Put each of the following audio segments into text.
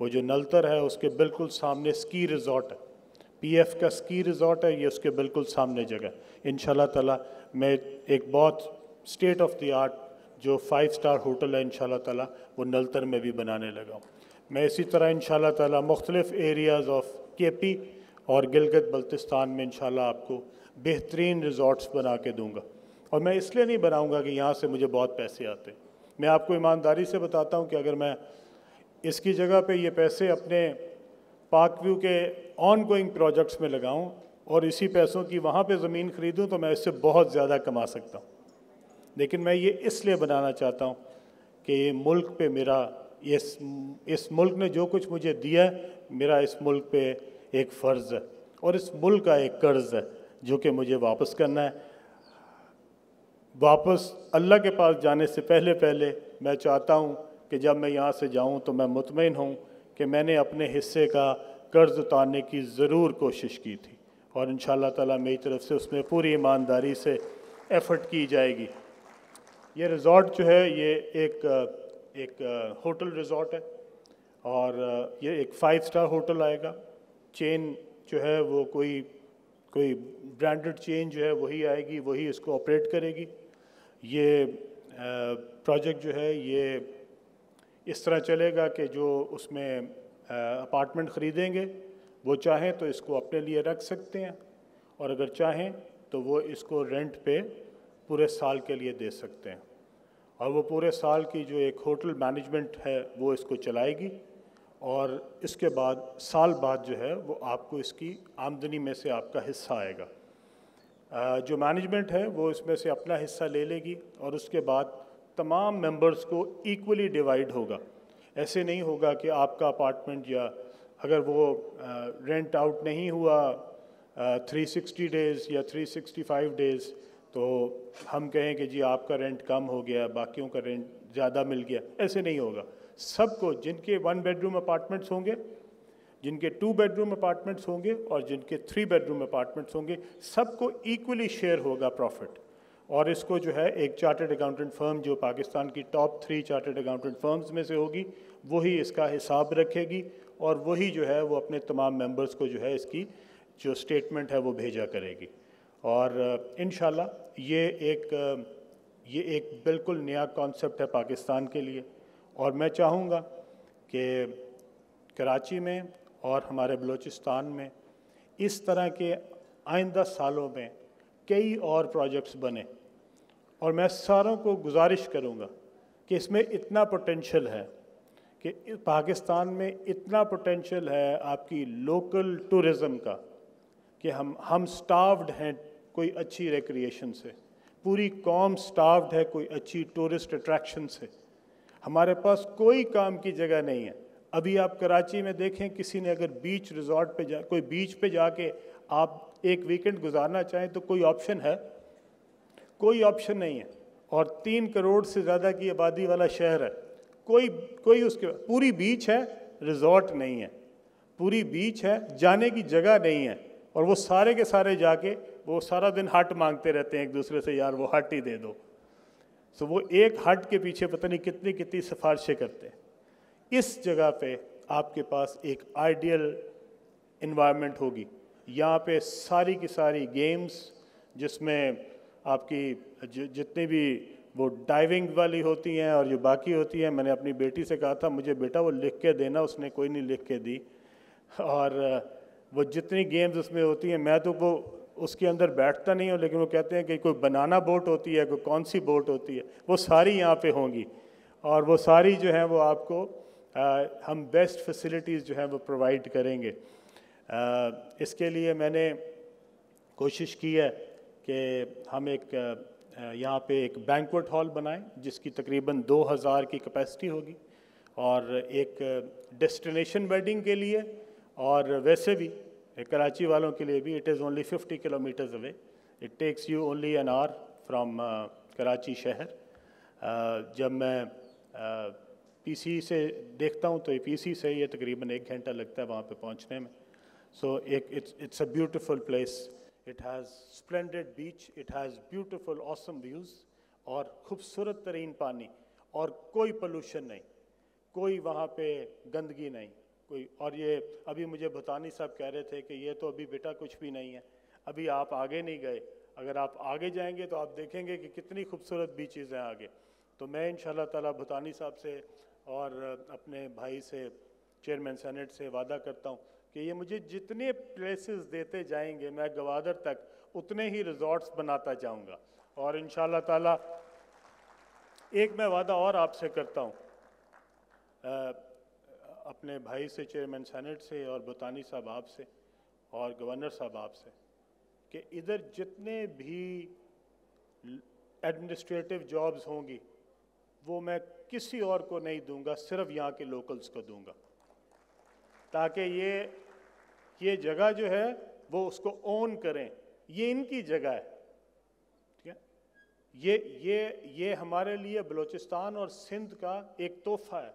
وہ جو نلتر ہے اس کے بالکل سامنے اسکی ریزورٹ ہے, PF کا اسکی ریزورٹ ہے, یہ اس کے بالکل سامنے جگہ. انشاءاللہ تعالیٰ میں ایک بہت اسٹیٹ آف دی آرٹ جو 5 اسٹار ہوٹل ہے انشاءاللہ تعالیٰ وہ نلتر میں بھی بنانے لگا ہوں. میں اسی طرح انشاءاللہ تعالیٰ مختلف ایریاز آف KP اور گلگت بلتستان میں انشاءاللہ آپ کو بہترین ریزورٹس بنا کے دوں گا. اور میں اس لیے نہیں بناؤں گا کہ یہاں سے مجھے بہت پیسے آتے. میں آپ کو ایمانداری سے بتاتا ہوں کہ اگر میں اس کی جگہ پہ یہ پیسے اپنے پاک ویو کے آن گوئنگ پروجیکٹس میں لگاؤں اور اسی پیسوں کی وہاں پہ زمین خریدوں تو میں اس سے بہت زیادہ کما سکتا ہوں. لیکن میں یہ اس لیے بنانا چاہتا ہوں کہ یہ ملک پہ میرا اس ملک نے جو کچھ مجھے دیا ہے, میرا اس ملک پہ ایک فرض ہے اور اس ملک کا ایک قرض ہے جو کہ مجھے واپس کرنا ہے. واپس اللہ کے پاس جانے سے پہلے میں چاہتا ہوں کہ جب میں یہاں سے جاؤں تو میں مطمئن ہوں کہ میں نے اپنے حصے کا قرض اتارنے کی ضرور کوشش کی تھی, اور انشاءاللہ تعالیٰ میری طرف سے اس میں پوری ایمانداری سے ایفرٹ کی جائے گی. یہ ریزورٹ جو ہے یہ ایک ہوٹل ریزورٹ ہے اور یہ ایک 5 اسٹار ہوٹل آئے گا. چین جو ہے وہ کوئی برانڈڈ چین جو ہے وہی آئے گی, وہی اس کو آپریٹ کرے گی. یہ پروجیکٹ جو ہے یہ اس طرح چلے گا کہ جو اس میں اپارٹمنٹ خریدیں گے وہ چاہیں تو اس کو اپنے لیے رکھ سکتے ہیں, اور اگر چاہیں تو وہ اس کو رینٹ پہ پورے سال کے لیے دے سکتے ہیں, اور وہ پورے سال کی جو ایک ہوٹل مینجمنٹ ہے وہ اس کو چلائے گی, اور اس کے بعد سال بعد جو ہے وہ آپ کو اس کی آمدنی میں سے آپ کا حصہ آئے گا. جو مینجمنٹ ہے وہ اس میں سے اپنا حصہ لے لے گی اور اس کے بعد تمام ممبرز کو ایکولی ڈیوائیڈ ہوگا. ایسے نہیں ہوگا کہ آپ کا اپارٹمنٹ یا اگر وہ رینٹ آؤٹ نہیں ہوا 360 ڈیز یا 365 ڈیز تو ہم کہیں کہ جی آپ کا رینٹ کم ہو گیا, باقیوں کا رینٹ زیادہ مل گیا. ایسے نہیں ہوگا. سب کو, جن کے 1 بیڈ روم اپارٹمنٹس ہوں گے, جن کے 2 بیڈ روم اپارٹمنٹس ہوں گے اور جن کے 3 بیڈ روم اپارٹمنٹس ہوں گے, سب کو ایکولی شیئر ہوگا پروفٹ. اور اس کو جو ہے ایک چارٹرڈ اکاؤنٹنٹ فرم جو پاکستان کی ٹاپ 3 چارٹرڈ اکاؤنٹنٹ فرمز میں سے ہوگی وہی اس کا حساب رکھے گی, اور وہی جو ہے وہ اپنے تمام ممبرز کو جو ہے اس کی جو سٹیٹمنٹ ہے وہ بھیجا کرے گی. اور انشاءاللہ یہ ایک بالکل نیا کانسیپٹ ہے پاکستان کے لیے, اور میں چاہوں گا کہ کراچی میں اور ہمارے بلوچستان میں اس طرح کے آئندہ سالوں میں کئی اور پروجیکٹس بنے. اور میں ساروں کو گزارش کروں گا کہ اس میں اتنا پوٹینشیل ہے کہ پاکستان میں اتنا پوٹینشیل ہے آپ کی لوکل ٹورزم کا کہ ہم سٹاروڈ ہیں کوئی اچھی ریکریشن سے, پوری قوم سٹاروڈ ہے کوئی اچھی ٹورسٹ اٹریکشن سے. ہمارے پاس کوئی کام کی جگہ نہیں ہے. ابھی آپ کراچی میں دیکھیں, کسی نے اگر بیچ ریزورٹ پہ کوئی بیچ پہ جا کے آپ ایک ویکنڈ گزارنا چاہیں تو کوئی آپشن ہے؟ کوئی آپشن نہیں ہے. اور 3 کروڑ سے زیادہ کی آبادی والا شہر ہے, کوئی اس کے پوری بیچ ہے, ریزورٹ نہیں ہے. پوری بیچ ہے, جانے کی جگہ نہیں ہے, اور وہ سارے کے سارے جا کے وہ سارا دن ہٹ مانگتے رہتے ہیں ایک دوسرے سے, یار وہ ہٹ ہی دے دو. سو وہ ایک ہٹ کے پیچھے پتہ نہیں کتنی سفارشیں کرتے ہیں. اس جگہ پہ آپ کے پاس ایک آئیڈیل انوائرمنٹ ہوگی. یہاں پہ ساری کی ساری گیمز جس میں آپ کی جتنی بھی وہ ڈائیونگ والی ہوتی ہیں اور جو باقی ہوتی ہیں, میں نے اپنی بیٹی سے کہا تھا مجھے بیٹا وہ لکھ کے دینا, اس نے کوئی نہیں لکھ کے دی. اور وہ جتنی گیمز اس میں ہوتی ہیں میں تو وہ اس کے اندر بیٹھتا نہیں ہوں, لیکن وہ کہتے ہیں کہ کوئی بنانا بوٹ ہوتی ہے, کوئی کون سی بوٹ ہوتی ہے, وہ ساری یہاں پہ ہوں گی. اور وہ ساری جو ہیں وہ آپ کو ہم بیسٹ فیسلٹیز جو ہیں وہ پرووائڈ کریں گے. اس کے لیے میں نے کوشش کی ہے کہ ہم ایک یہاں پہ ایک بینکوٹ ہال بنائیں جس کی تقریباً 2000 کی کیپیسٹی ہوگی, اور ایک ڈیسٹینیشن ویڈنگ کے لیے اور ویسے بھی کراچی والوں کے لیے بھی. It is only 50 kilometres away, it takes you only an hour from Karachi شہر. جب میں PC سے دیکھتا ہوں تو PC سے یہ تقریباً 1 گھنٹہ لگتا ہے وہاں پہ پہنچنے میں. So it's a beautiful place. It has splendid beach, it has beautiful awesome views, اور خوبصورت ترین پانی, اور کوئی پولوشن نہیں, کوئی وہاں پہ گندگی نہیں. کوئی. اور یہ ابھی مجھے بھوتانی صاحب کہہ رہے تھے کہ یہ تو ابھی بیٹا کچھ بھی نہیں ہے، ابھی آپ آگے نہیں گئے، اگر آپ آگے جائیں گے تو آپ دیکھیں گے کہ کتنی خوبصورت بیچز ہیں آگے. تو میں انشاءاللہ تعالیٰ بھوتانی صاحب سے اور اپنے بھائی سے چیئرمین سینٹ سے وعدہ کرتا ہوں کہ یہ مجھے جتنے پلیسز دیتے جائیں گے میں گوادر تک اتنے ہی ریزورٹس بناتا جاؤں گا. اور انشاءاللہ تعالیٰ ایک میں وعدہ اور آپ سے کرتا ہوں، اپنے بھائی سے چیئرمین سینٹ سے اور بھوتانی صاحب آپ سے اور گورنر صاحب آپ سے، کہ ادھر جتنے بھی ایڈمنسٹریٹو جابز ہوں گی وہ میں کسی اور کو نہیں دوں گا، صرف یہاں کے لوکلز کو دوں گا، تاکہ یہ جگہ جو ہے وہ اس کو اون کریں. یہ ان کی جگہ ہے، ٹھیک ہے. یہ ہمارے لیے بلوچستان اور سندھ کا ایک تحفہ ہے،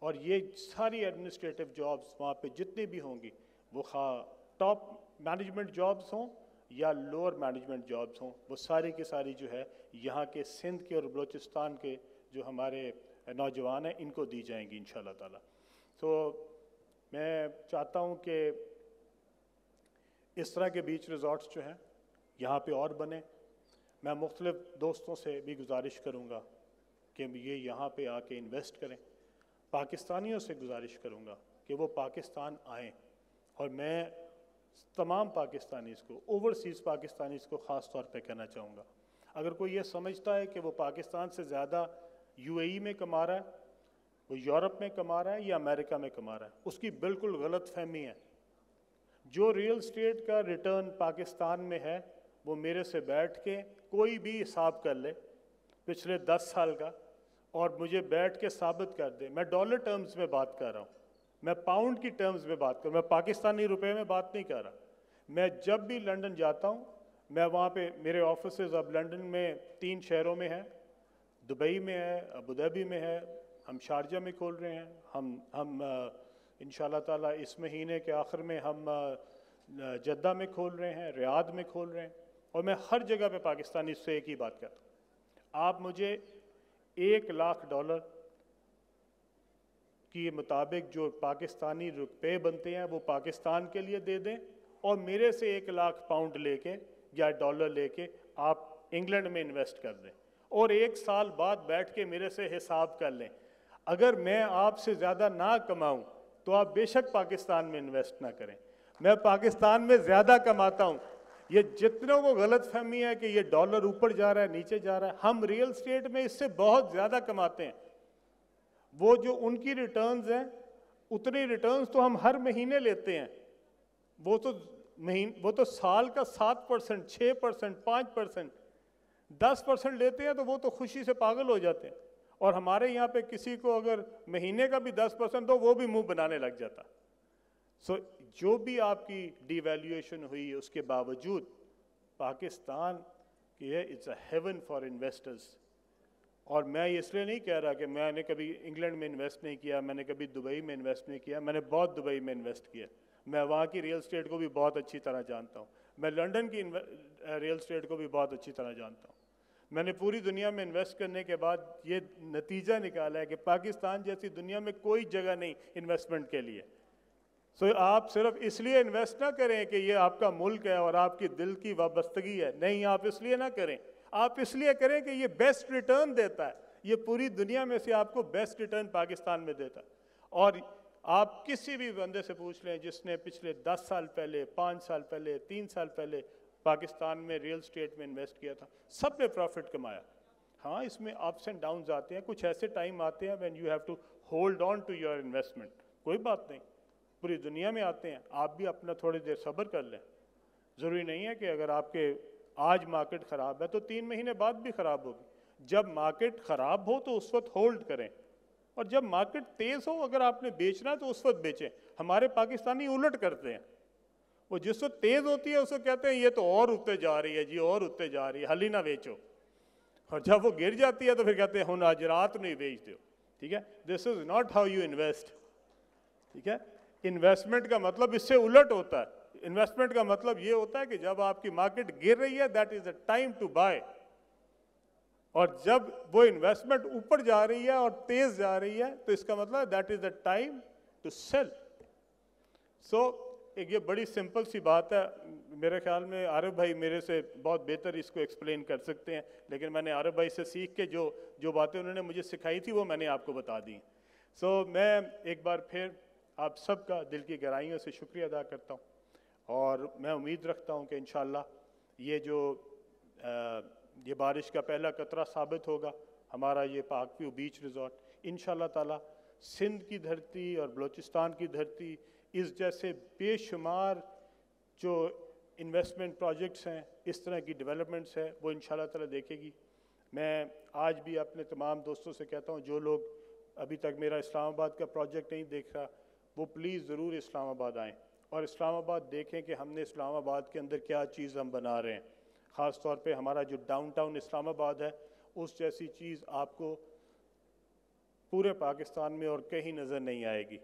اور یہ ساری ایڈمنسٹریٹو جابز وہاں پہ جتنی بھی ہوں گی، وہ خواہ ٹاپ مینجمنٹ جابز ہوں یا لوور مینجمنٹ جابز ہوں، وہ ساری کی ساری جو ہے یہاں کے سندھ کے اور بلوچستان کے جو ہمارے نوجوان ہیں ان کو دی جائیں گی انشاءاللہ تعالیٰ. تو میں چاہتا ہوں کہ اس طرح کے بیچ ریزورٹس جو ہیں یہاں پہ اور بنیں. میں مختلف دوستوں سے بھی گزارش کروں گا کہ یہ یہاں پہ آ کے انویسٹ کریں. پاکستانیوں سے گزارش کروں گا کہ وہ پاکستان آئیں، اور میں تمام پاکستانیز کو، اوورسیز پاکستانیز کو خاص طور پہ کہنا چاہوں گا، اگر کوئی یہ سمجھتا ہے کہ وہ پاکستان سے زیادہ یو اے ای میں کما رہا ہے، وہ یورپ میں کما رہا ہے یا امریکہ میں کما رہا ہے، اس کی بالکل غلط فہمی ہے. جو ریئل اسٹیٹ کا ریٹرن پاکستان میں ہے وہ میرے سے بیٹھ کے کوئی بھی حساب کر لے پچھلے 10 سال کا، اور مجھے بیٹھ کے ثابت کر دے. میں ڈالر ٹرمز میں بات کر رہا ہوں، میں پاؤنڈ کی ٹرمز میں بات کر رہا ہوں، میں پاکستانی روپے میں بات نہیں کر رہا. میں جب بھی لنڈن جاتا ہوں، میں وہاں پہ میرے آفیسز اب لنڈن میں 3 شہروں میں ہیں، دبئی میں ہے، ابوظہبی میں ہے، ہم شارجہ میں کھول رہے ہیں، ہم انشاءاللہ تعالیٰ اس مہینے کے آخر میں ہم جدہ میں کھول رہے ہیں، ریاض میں کھول رہے ہیں. اور میں ہر جگہ پہ پاکستانی سے ایک ہی بات کرتا ہوں، آپ مجھے $1,00,000 کے مطابق جو پاکستانی روپے بنتے ہیں وہ پاکستان کے لیے دے دیں، اور میرے سے 1,00,000 پاؤنڈ لے کے یا ڈالر لے کے آپ انگلینڈ میں انویسٹ کر دیں، اور 1 سال بعد بیٹھ کے میرے سے حساب کر لیں. اگر میں آپ سے زیادہ نہ کماؤں تو آپ بے شک پاکستان میں انویسٹ نہ کریں. میں پاکستان میں زیادہ کماتا ہوں. یہ جتنوں کو غلط فہمی ہے کہ یہ ڈالر اوپر جا رہا ہے نیچے جا رہا ہے، ہم ریئل اسٹیٹ میں اس سے بہت زیادہ کماتے ہیں. وہ جو ان کی ریٹرنز ہیں اتنی ریٹرنز تو ہم ہر مہینے لیتے ہیں. وہ تو سال کا 7%، 6%، 5%، 10% لیتے ہیں تو وہ تو خوشی سے پاگل ہو جاتے ہیں. اور ہمارے یہاں پہ کسی کو اگر مہینے کا بھی 10% دو وہ بھی منہ بنانے لگ جاتا. جو بھی آپ کی ڈی ویلیویشن ہوئی اس کے باوجود Pakistan it's a haven for investors. اور میں اس لیے نہیں کہہ رہا کہ میں نے کبھی انگلینڈ میں انویسٹ نہیں کیا، میں نے کبھی دبئی میں انویسٹ نہیں کیا. میں نے بہت دبئی میں انویسٹ کیا، میں وہاں کی ریئل اسٹیٹ کو بھی بہت اچھی طرح جانتا ہوں. میں لنڈن کی ریئل اسٹیٹ کو بھی بہت اچھی طرح جانتا ہوں. میں نے پوری دنیا میں انویسٹ کرنے کے بعد یہ نتیجہ نکالا ہے کہ پاکستان جیسی دنیا میں کوئی جگہ نہیں انویسٹمنٹ کے لیے. آپ صرف اس لیے انویسٹ نہ کریں کہ یہ آپ کا ملک ہے اور آپ کی دل کی وابستگی ہے، نہیں، آپ اس لیے نہ کریں، آپ اس لیے کریں کہ یہ بیسٹ ریٹرن دیتا ہے. یہ پوری دنیا میں سے آپ کو بیسٹ ریٹرن پاکستان میں دیتا ہے. اور آپ کسی بھی بندے سے پوچھ لیں جس نے پچھلے 10 سال پہلے، 5 سال پہلے، 3 سال پہلے پاکستان میں ریئل اسٹیٹ میں انویسٹ کیا تھا، سب نے پروفٹ کمایا. ہاں اس میں اپس اینڈ ڈاؤنز آتے ہیں، کچھ ایسے ٹائم آتے ہیں when you have to hold on to your investment. کوئی بات نہیں، پوری دنیا میں آتے ہیں. آپ بھی اپنا تھوڑی دیر صبر کر لیں. ضروری نہیں ہے کہ اگر آپ کے آج مارکیٹ خراب ہے تو 3 مہینے بعد بھی خراب ہوگی. جب مارکیٹ خراب ہو تو اس وقت ہولڈ کریں، اور جب مارکیٹ تیز ہو اگر آپ نے بیچنا تو اس وقت بیچیں. ہمارے پاکستانی الٹ کرتے ہیں، وہ جس وقت تیز ہوتی ہے اس وقت کہتے ہیں یہ تو اور اٹھتے جا رہی ہے جی، اور اٹھتے جا رہی ہے، حل ہی نہ بیچو. اور جب وہ گر جاتی ہے تو پھر کہتے ہیں ہن آج رات نہیں بیچ دو. ٹھیک ہے، this is not how you invest. ٹھیک ہے، انویسٹمنٹ کا مطلب اس سے الٹ ہوتا ہے. انویسٹمنٹ کا مطلب یہ ہوتا ہے کہ جب آپ کی مارکیٹ گر رہی ہے that is the time to buy, اور جب وہ انویسٹمنٹ اوپر جا رہی ہے اور تیز جا رہی ہے تو اس کا مطلب that is the time to sell. So ایک یہ بڑی سمپل سی بات ہے. میرے خیال میں عارف بھائی میرے سے بہت بہتر اس کو ایکسپلین کر سکتے ہیں, لیکن میں نے عارف بھائی سے سیکھ کے جو باتیں انہوں نے مجھے سکھائی تھی وہ میں نے آپ کو بتا دی. سو میں ایک بار پھر آپ سب کا دل کی گہرائیوں سے شکریہ ادا کرتا ہوں, اور میں امید رکھتا ہوں کہ انشاءاللہ یہ بارش کا پہلا قطرہ ثابت ہوگا ہمارا یہ پاک ویو بیچ ریزورٹ. انشاءاللہ تعالی سندھ کی دھرتی اور بلوچستان کی دھرتی اس جیسے بے شمار جو انویسٹمنٹ پروجیکٹس ہیں, اس طرح کی ڈیولپمنٹس ہیں, وہ انشاءاللہ تعالی دیکھے گی. میں آج بھی اپنے تمام دوستوں سے کہتا ہوں جو لوگ ابھی تک میرا اسلام آباد کا پروجیکٹ نہیں دیکھ رہا, وہ پلیز ضرور اسلام آباد آئیں اور اسلام آباد دیکھیں کہ ہم نے اسلام آباد کے اندر کیا چیز ہم بنا رہے ہیں. خاص طور پہ ہمارا جو ڈاؤن ٹاؤن اسلام آباد ہے, اس جیسی چیز آپ کو پورے پاکستان میں اور کہیں نظر نہیں آئے گی.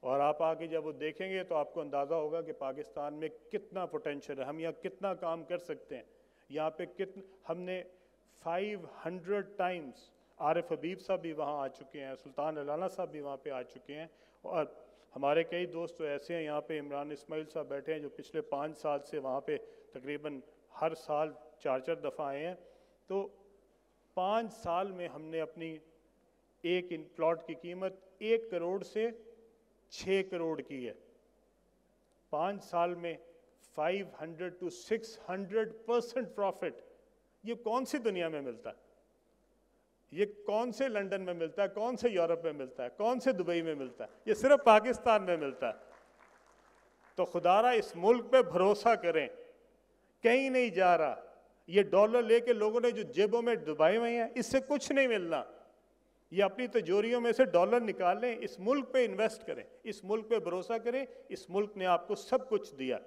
اور آپ آگے جب وہ دیکھیں گے تو آپ کو اندازہ ہوگا کہ پاکستان میں کتنا پوٹینشیل ہے, ہم یہاں کتنا کام کر سکتے ہیں. یہاں پہ ہم نے 500 ٹائمز, عارف حبیب صاحب بھی وہاں آ چکے ہیں, سلطان علانہ صاحب بھی وہاں پہ آ چکے ہیں, اور ہمارے کئی دوست تو ایسے ہیں یہاں پہ, عمران اسماعیل صاحب بیٹھے ہیں جو پچھلے 5 سال سے وہاں پہ تقریباً ہر سال 4 دفعہ آئے ہیں. تو 5 سال میں ہم نے اپنی ایک پلاٹ کی قیمت 1 کروڑ سے 6 کروڑ کی ہے. 5 سال میں 500 to 600% پروفٹ. یہ کون سی دنیا میں ملتا ہے؟ یہ کون سے لنڈن میں ملتا ہے, کون سے یورپ میں ملتا ہے, کون سے دبئی میں ملتا ہے؟ یہ صرف پاکستان میں ملتا ہے. تو خدا را اس ملک پہ بھروسہ کریں, کہیں نہیں جا رہا. یہ ڈالر لے کے لوگوں نے جو جیبوں میں دبائے ہوئے ہیں, اس سے کچھ نہیں ملنا. یہ اپنی تجوریوں میں سے ڈالر نکال لیں, اس ملک پہ انویسٹ کریں, اس ملک پہ بھروسہ کریں. اس ملک نے آپ کو سب کچھ دیا,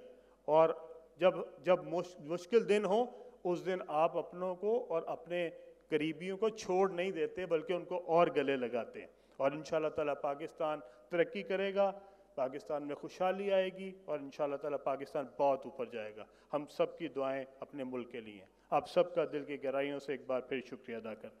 اور جب مشکل دن ہو اس دن آپ اپنوں کو اور اپنے قریبیوں کو چھوڑ نہیں دیتے, بلکہ ان کو اور گلے لگاتے ہیں. اور انشاءاللہ تعالیٰ پاکستان ترقی کرے گا, پاکستان میں خوشحالی آئے گی, اور انشاءاللہ تعالیٰ پاکستان بہت اوپر جائے گا. ہم سب کی دعائیں اپنے ملک کے لیے ہیں. آپ سب کا دل کی گہرائیوں سے ایک بار پھر شکریہ ادا کرتا ہوں.